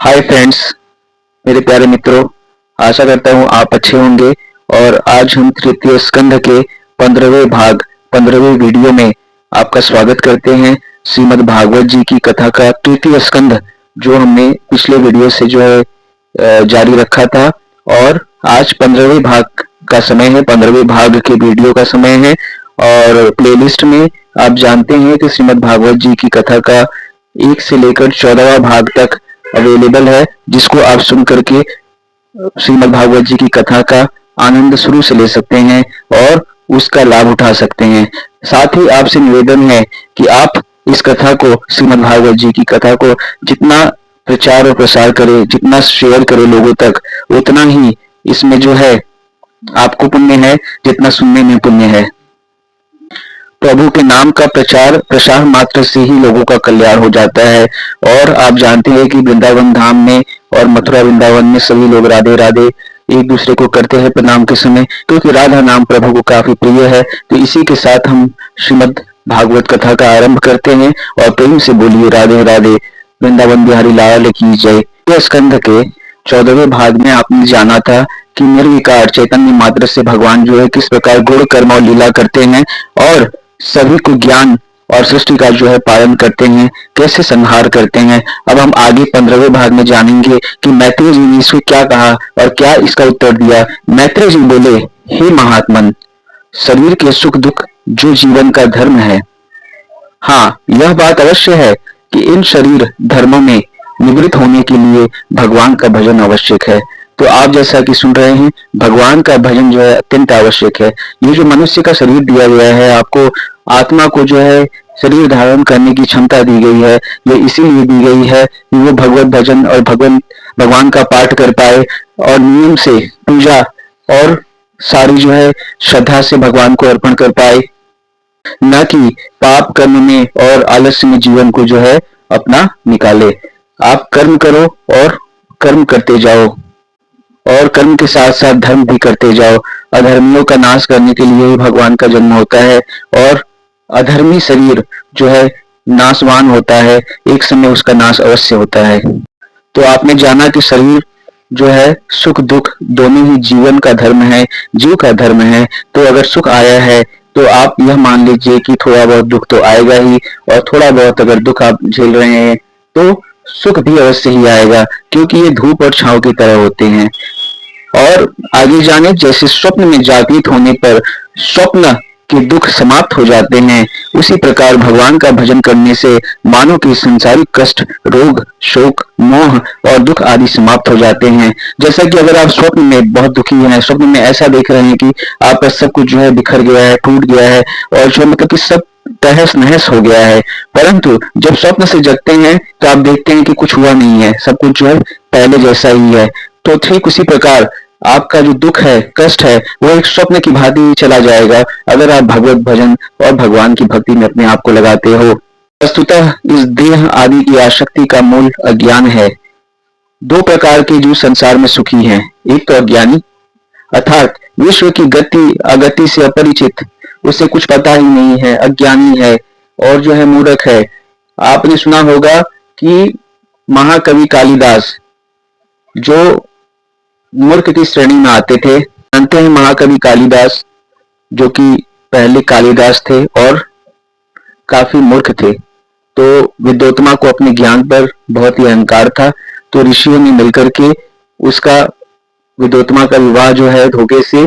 Hi friends, मेरे प्यारे मित्रों। आशा करता हूँ आप अच्छे होंगे। और आज हम तृतीय स्कंध के 15वें भाग 15वें वीडियो में आपका स्वागत करते हैं। श्रीमद् भागवत जी की कथा का तृतीय स्कंध जो हमने पिछले वीडियो से जारी रखा था। और आज 15वें भाग का समय है, 15वें भाग के वीडियो का समय है। और प्लेलिस्ट में आप जानते हैं कि श्रीमद् भागवत जी की कथा का 1 से लेकर 14वां भाग तक अवेलेबल है, जिसको आप सुन करके श्रीमद् भागवत जी की कथा का आनंद शुरू से ले सकते हैं और उसका लाभ उठा सकते हैं। साथ ही आपसे निवेदन है कि आप इस कथा को, श्रीमद् भागवत जी की कथा को जितना प्रचार और प्रसार करें, जितना शेयर करें लोगों तक, उतना ही इसमें आपको पुण्य है, जितना सुनने में पुण्य है। प्रभु के नाम का प्रचार प्रसार मात्र से ही लोगों का कल्याण हो जाता है। और आप जानते हैं कि वृंदावन धाम में और मथुरा वृंदावन में सभी लोग राधे राधे एक दूसरे को करते हैं प्रणाम के समय, क्योंकि राधा नाम प्रभु को काफी प्रिय है। तो इसी के साथ हम श्रीमद् भागवत कथा का आरंभ करते हैं और प्रेम से बोलिए राधे राधे, वृंदावन बिहारी लाल की जय। यह स्कंध के 14वें भाग में आपने जाना था कि निर्विकार चैतन्य मात्र से भगवान किस प्रकार गुण कर्म और लीला करते हैं और सभी को ज्ञान और सृष्टि का पालन करते हैं, कैसे संहार करते हैं। अब हम आगे 15वें भाग में जानेंगे कि मैत्रेय जी ने इसको क्या कहा और क्या इसका उत्तर दिया। मैत्रेय जी बोले, हे महात्मन, शरीर के सुख दुख जो जीवन का धर्म है। हाँ, यह बात अवश्य है कि इन शरीर धर्मों में निवृत्त होने के लिए भगवान का भजन आवश्यक है। तो आप जैसा कि सुन रहे हैं, भगवान का भजन अत्यंत आवश्यक है। ये जो मनुष्य का शरीर दिया गया है, आपको आत्मा को शरीर धारण करने की क्षमता दी गई है। ये इसीलिए दी गई है कि वो भगवत भजन और भगवान का पाठ कर पाए और नियम से पूजा और सारी श्रद्धा से भगवान को अर्पण कर पाए, न कि पाप कर्म में और आलस्य में जीवन को अपना निकाले। आप कर्म करो और कर्म करते जाओ और कर्म के साथ साथ धर्म भी करते जाओ। अधर्मियों का नाश करने के लिए ही भगवान का जन्म होता है और अधर्मी शरीर नाशवान होता है, एक समय उसका नाश अवश्य होता है। तो आपने जाना कि शरीर सुख दुख दोनों ही जीवन का धर्म है, जीव का धर्म है। तो अगर सुख आया है तो आप यह मान लीजिए कि थोड़ा बहुत दुख तो आएगा ही, और थोड़ा बहुत अगर दुख आप झेल रहे हैं तो सुख भी अवश्य ही आएगा, क्योंकि ये धूप और छांव की तरह होते हैं। और आगे जाने, जैसे स्वप्न में जागृत होने पर स्वप्न के दुख समाप्त हो जाते हैं, उसी प्रकार भगवान का भजन करने से मानव के संसारिक कष्ट, रोग, शोक, मोह और दुख आदि समाप्त हो जाते हैं। जैसा कि अगर आप स्वप्न में बहुत दुखी हैं, स्वप्न में ऐसा देख रहे हैं कि आपका सब कुछ बिखर गया है, टूट गया है और मतलब कि सब तहस नहस हो गया है, परंतु जब स्वप्न से जगते हैं तो आप देखते हैं कि कुछ हुआ नहीं है, सब कुछ पहले जैसा ही है। तो ठीक उसी प्रकार आपका जो दुख है, कष्ट है, वो एक स्वप्न की भांति चला जाएगा अगर आप भगवत भजन और भगवान की भक्ति में अपने आप को लगाते हो। वस्तुतः इस देह आदि की आसक्ति का मूल अज्ञान है। दो प्रकार के जो संसार में सुखी हैं, एक तो अज्ञानी अर्थात विश्व की गति अगति से अपरिचित, उसे कुछ पता ही नहीं है, अज्ञानी है और मूर्ख है। आपने सुना होगा कि महाकवि कालिदास जो मूर्ख की श्रेणी में आते थे। जानते हैं महाकवि कालिदास जो कि पहले कालिदास थे और काफी मूर्ख थे। तो विद्योत्मा को अपने ज्ञान पर बहुत ही अहंकार था, तो ऋषियों ने मिलकर के उसका विद्योत्मा का विवाह धोखे से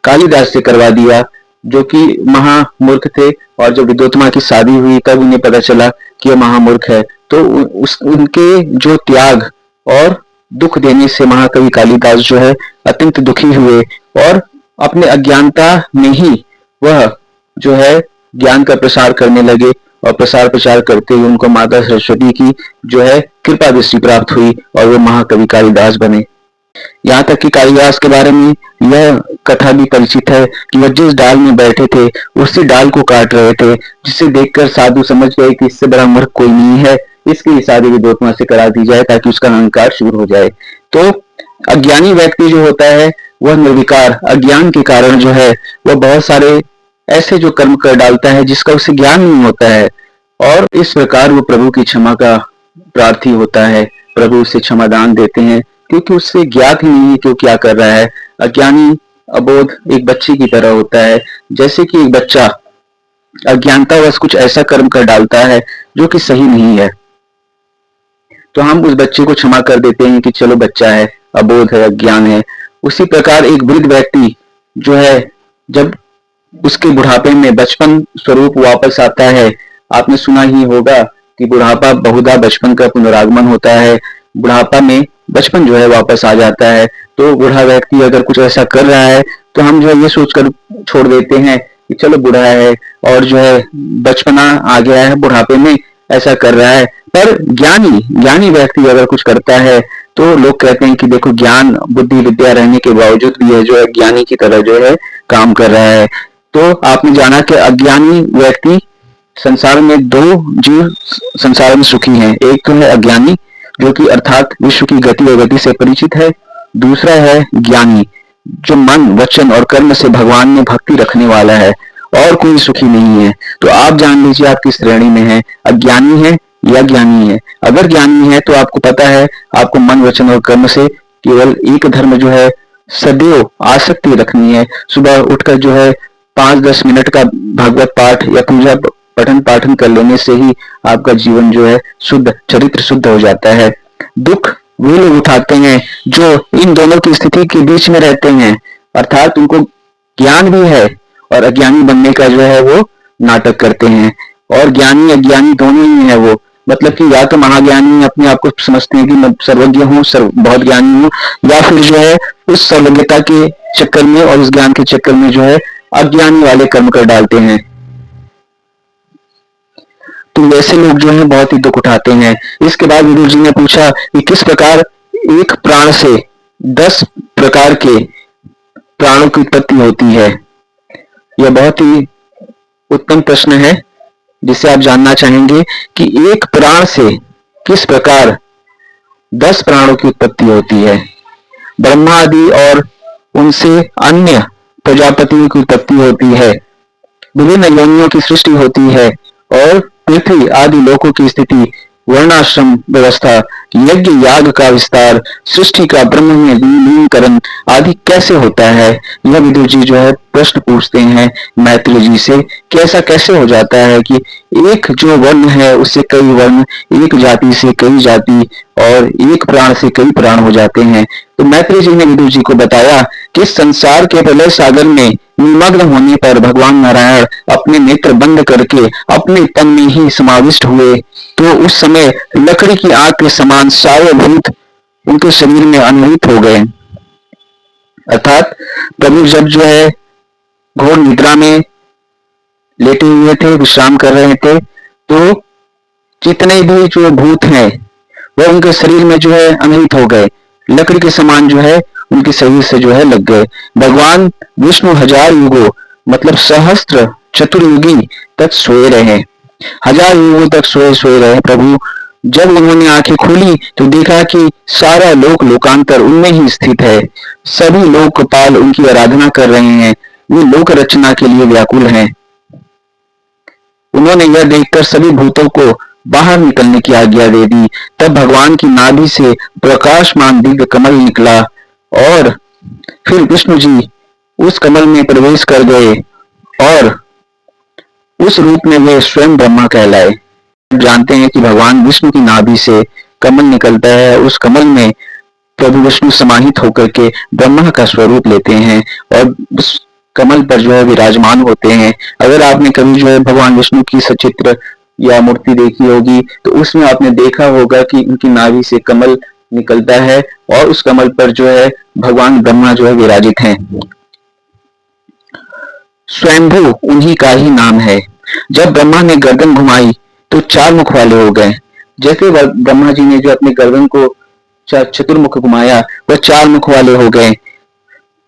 कालिदास से करवा दिया, जो कि महामूर्ख थे। और जब विद्योत्मा की शादी हुई तब उन्हें पता चला कि यह महामूर्ख है। तो उनके जो त्याग और दुख देने से महाकवि कालिदास अत्यंत दुखी हुए और अपने अज्ञानता में ही वह ज्ञान का प्रसार करने लगे। और प्रसार प्रचार करते हुए उनको माता सरस्वती की कृपा दृष्टि प्राप्त हुई और वो महाकवि कालिदास बने। यहाँ तक कि कालिदास के बारे में यह कथा भी परिचित है कि वह जिस डाल में बैठे थे उसी डाल को काट रहे थे, जिसे देखकर साधु समझ गए कि इससे बड़ा मूर्ख कोई नहीं है, इसकी शादी विद्योत्मा से करा दी जाए ताकि उसका अहंकार दूर हो जाए। तो अज्ञानी व्यक्ति जो होता है वह निर्विकार अज्ञान के कारण वह बहुत सारे ऐसे जो कर्म कर डालता है जिसका उसे ज्ञान नहीं होता है, और इस प्रकार वो प्रभु की क्षमा का प्रार्थी होता है प्रभु उसे क्षमादान देते हैं, क्योंकि उससे ज्ञात ही नहीं है कि वो क्या कर रहा है। अज्ञानी अबोध एक बच्चे की तरह होता है। जैसे कि एक बच्चा अज्ञानतावश कुछ ऐसा कर्म कर डालता है जो कि सही नहीं है, तो हम उस बच्चे को क्षमा कर देते हैं कि चलो बच्चा है, अबोध है, अज्ञान है। उसी प्रकार एक वृद्ध व्यक्ति जो है, जब उसके बुढ़ापे में बचपन स्वरूप वापस आता है, आपने सुना ही होगा कि बुढ़ापा बहुधा बचपन का पुनरागमन होता है। बुढ़ापा में बचपन जो है वापस आ जाता है। तो बूढ़ा व्यक्ति अगर कुछ ऐसा कर रहा है तो हम जो है ये सोचकर छोड़ देते हैं कि चलो बूढ़ा है और जो है बचपना आ गया है, बुढ़ापे में ऐसा कर रहा है। पर ज्ञानी ज्ञानी व्यक्ति अगर कुछ करता है तो लोग कहते हैं कि देखो ज्ञान बुद्धि विद्या रहने के बावजूद भी है जो है ज्ञानी की तरह जो है काम कर रहा है। तो आपने जाना कि अज्ञानी व्यक्ति, संसार में दो जीव संसार में सुखी हैं। एक तो है अज्ञानी जो कि अर्थात विश्व की गति और गति से परिचित है। दूसरा है ज्ञानी जो मन वचन और कर्म से भगवान में भक्ति रखने वाला है। और कोई सुखी नहीं है। तो आप जान लीजिए आप किस श्रेणी में हैं, अज्ञानी है या ज्ञानी है। अगर ज्ञानी है तो आपको पता है आपको मन वचन और कर्म से केवल एक धर्म जो है सदैव आसक्ति रखनी है। सुबह उठकर जो है 5-10 मिनट का भागवत पाठ या पूजा पठन पाठन कर लेने से ही आपका जीवन जो है शुद्ध, चरित्र शुद्ध हो जाता है। दुख वे लोग उठाते हैं जो इन दोनों की स्थिति के बीच में रहते हैं, अर्थात उनको ज्ञान भी है और अज्ञानी बनने का जो है वो नाटक करते हैं। और ज्ञानी अज्ञानी दोनों ही है वो, मतलब कि या तो महाज्ञानी अपने आप को समझते हैं कि मैं सर्वज्ञ हूँ, बहुत ज्ञानी हूँ, या फिर जो है उस सर्वज्ञता के चक्कर में और उस ज्ञान के चक्कर में जो है अज्ञानी वाले कर्म कर डालते हैं। तो वैसे लोग जो है बहुत ही दुख उठाते हैं। इसके बाद विदुर जी ने पूछा कि किस प्रकार एक प्राण से 10 प्रकार के प्राणों की उत्पत्ति होती है। यह बहुत ही उत्तम प्रश्न है जिसे आप जानना चाहेंगे कि एक प्राण से किस प्रकार 10 प्राणों की उत्पत्ति होती है। ब्रह्मा आदि और उनसे अन्य प्रजापतियों की उत्पत्ति होती है, विभिन्न योनियों की सृष्टि होती है और पृथ्वी आदि लोकों की स्थिति, वर्णाश्रम व्यवस्था, यज्ञ याग का विस्तार, सृष्टि का ब्रह्म में विलीनीकरण आदि कैसे होता है। यह विदुर जी जो है प्रश्न पूछते हैं मैत्री जी से कि ऐसा कैसे हो जाता है कि एक जो वर्ण है उससे कई वर्ण, एक जाति से कई जाति और एक प्राण से कई प्राण हो जाते हैं। तो मैत्री जी ने विदुर जी को बताया कि संसार के प्रलय सागर में निमग्न होने पर भगवान नारायण अपने नेत्र बंद करके अपने तन में ही समाविष्ट हुए, तो उस समय लकड़ी की आग के समान सारे भूत उनके शरीर में अन्वित हो गए। अर्थात प्रभु जब जो है घोर निद्रा में लेटे हुए थे, विश्राम कर रहे थे, तो जितने भी जो भूत हैं वह उनके शरीर में जो है अन्वित हो गए, लकड़ी के समान जो है उनके शरीर से जो है लग गए। भगवान विष्णु 1000 युगों मतलब सहस्त्र चतुर्युगी तक सोए रहे, 1000 युगों तक सोए रहे प्रभु। जब उन्होंने आंखें खोली तो देखा कि सारा लोक लोकांतर उनमें ही स्थित है, सभी लोकपाल उनकी आराधना कर रहे हैं, वे लोक रचना के लिए व्याकुल हैं। उन्होंने यह देखकर सभी भूतों को बाहर निकलने की आज्ञा दे दी। तब भगवान की नाभि से प्रकाशमान दिव्य कमल निकला और फिर विष्णु जी उस कमल में प्रवेश कर गए और उस रूप में वे स्वयं ब्रह्मा कहलाए। जानते हैं कि भगवान विष्णु की नाभि से कमल निकलता है, उस कमल में प्रभु विष्णु समाहित होकर के ब्रह्मा का स्वरूप लेते हैं और उस कमल पर जो है विराजमान होते हैं। अगर आपने कभी जो है भगवान विष्णु की सचित्र या मूर्ति देखी होगी तो उसमें आपने देखा होगा कि उनकी नाभि से कमल निकलता है और उस कमल पर जो है भगवान ब्रह्मा जो है विराजित हैं। स्वयंभू उन्हीं का ही नाम है। जब ब्रह्मा ने गर्दन घुमाई तो 4 मुख वाले हो गए। जैसे ब्रह्मा जी ने जो अपने गर्दन को चतुर्मुख घुमाया वह 4 मुख वाले हो गए।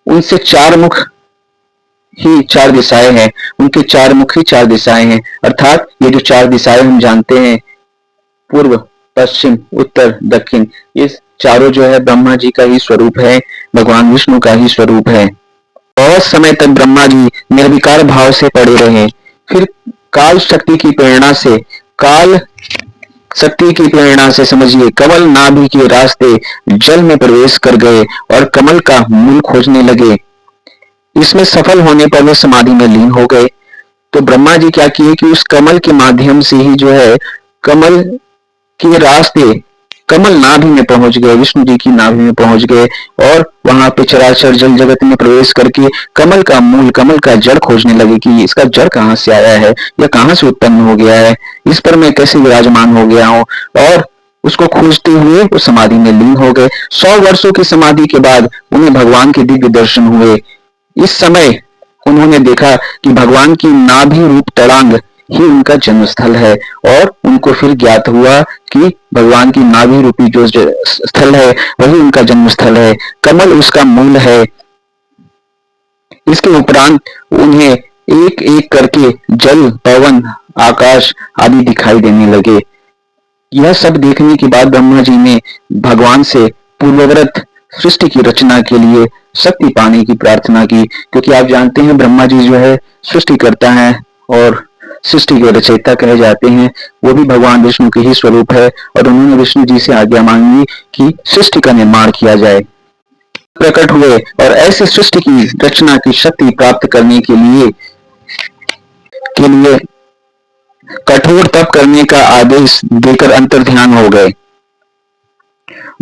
उनसे 4 मुख ही 4 दिशाएं हैं, उनके 4 मुख ही 4 दिशाएं हैं। अर्थात ये जो 4 दिशाएं हम जानते हैं, पूर्व पश्चिम उत्तर दक्षिण, ये चारों जो है ब्रह्मा जी का ही स्वरूप है, भगवान विष्णु का ही स्वरूप है। बहुत समय तक ब्रह्मा जी निर्विकार भाव से पड़े रहे। फिर काल शक्ति की प्रेरणा से काल शक्ति की प्रेरणा से समझिए कमल नाभि के रास्ते जल में प्रवेश कर गए और कमल का मूल खोजने लगे। इसमें सफल होने पर वे समाधि में लीन हो गए। तो ब्रह्मा जी क्या किए कि उस कमल के माध्यम से ही जो है कमल के रास्ते कमल नाभि में पहुंच गए, विष्णु जी की नाभि में पहुंच गए और वहां पे चराचर जल जगत में प्रवेश करके कमल का मूल, कमल का जड़ खोजने लगे कि इसका जड़ कहाँ से आया है या कहाँ से उत्पन्न हो गया है, इस पर मैं कैसे विराजमान हो गया हूँ। और उसको खोजते हुए वो समाधि में लीन हो गए। 100 वर्षों की समाधि के बाद उन्हें भगवान के दिव्य दर्शन हुए। इस समय उन्होंने देखा कि भगवान की नाभि रूप तड़ांग ही उनका जन्म स्थल है और उनको फिर ज्ञात हुआ कि भगवान की नाभि रूपी जो स्थल है वही उनका जन्म स्थल है, कमल उसका मूल है। इसके उपरांत उन्हें एक एक करके जल, पवन, आकाश आदि दिखाई देने लगे। यह सब देखने के बाद ब्रह्मा जी ने भगवान से पूर्ववत सृष्टि की रचना के लिए शक्ति पाने की प्रार्थना की, क्योंकि आप जानते हैं ब्रह्मा जी जो है सृष्टि करता है और सृष्टि के रचयिता कहे जाते हैं। वो भी भगवान विष्णु के ही स्वरूप है और उन्होंने विष्णु जी से आज्ञा मांगी कि सृष्टि का निर्माण किया जाए। प्रकट हुए और ऐसे सृष्टि की रचना की शक्ति प्राप्त करने के लिए कठोर तप करने का आदेश देकर अंतर्ध्यान हो गए।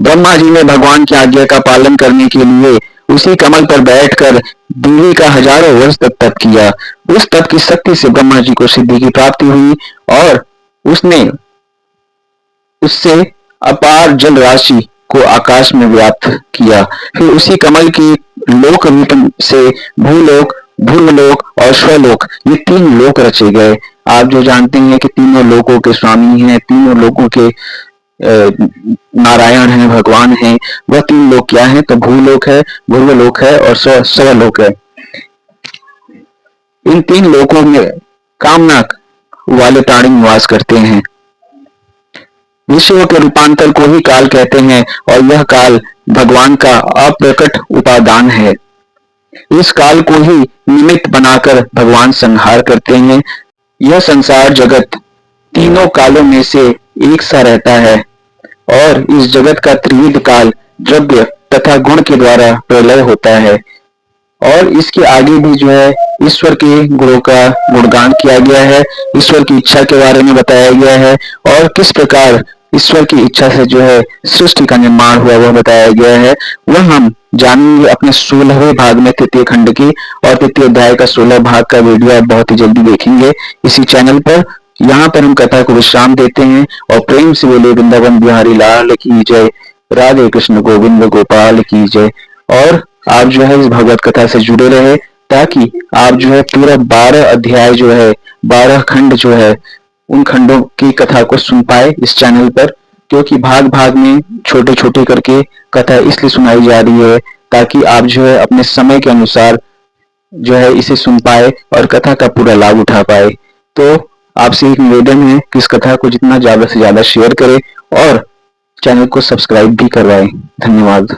ब्रह्मा जी ने भगवान की आज्ञा का पालन करने के लिए उसी कमल पर बैठकर देवी का हजारों वर्ष तक तप किया। उस तप की शक्ति से ब्रह्मा जी को सिद्धि की प्राप्ति हुई और उससे अपार जल राशि को आकाश में व्याप्त किया। फिर उसी कमल की लोक रूप से भूलोक, भूर्वलोक और स्वलोक, ये 3 लोक रचे गए। आप जो जानते हैं कि तीनों लोकों के स्वामी हैं, तीनों लोकों के नारायण हैं, भगवान हैं। वह 3 लोक क्या है? तो भूलोक है, भूर्वलोक है और स्वलोक है। इन 3 लोकों में कामना वाले प्राणी निवास करते हैं। विषयों के रूपांतर को ही काल कहते हैं और यह काल भगवान का अप्रकट उपादान है। इस काल को ही निमित्त बनाकर भगवान संहार करते हैं। यह संसार जगत तीनों कालों में से एक सा रहता है और इस जगत का त्रिविध काल द्रव्य तथा गुण के द्वारा प्रलय होता है और इसके आगे भी जो है ईश्वर के गुणों का गुणगान किया गया है, ईश्वर की इच्छा के बारे में बताया गया है और किस प्रकार ईश्वर की इच्छा से जो है सृष्टि का निर्माण हुआ वह बताया गया है। वह हम जानेंगे अपने 16वें भाग में, तृतीय खंड की, और तृतीय अध्याय का 16 भाग का वीडियो आप बहुत ही जल्दी देखेंगे इसी चैनल पर। यहाँ पर हम कथा को विश्राम देते हैं और प्रेम से बोले वृंदावन बिहारी लाल की जय, राधे कृष्ण गोविंद गोपाल की जय। और आप जो है इस भगवत कथा से जुड़े रहे ताकि आप जो है पूरा 12 अध्याय जो है, 12 खंड जो है, उन खंडों की कथा को सुन पाए इस चैनल पर, क्योंकि भाग भाग में छोटे छोटे करके कथा इसलिए सुनाई जा रही है ताकि आप जो है अपने समय के अनुसार जो है इसे सुन पाए और कथा का पूरा लाभ उठा पाए। तो आपसे एक निवेदन है कि इस कथा को जितना ज्यादा से ज्यादा शेयर करें और चैनल को सब्सक्राइब भी करवाएं। धन्यवाद।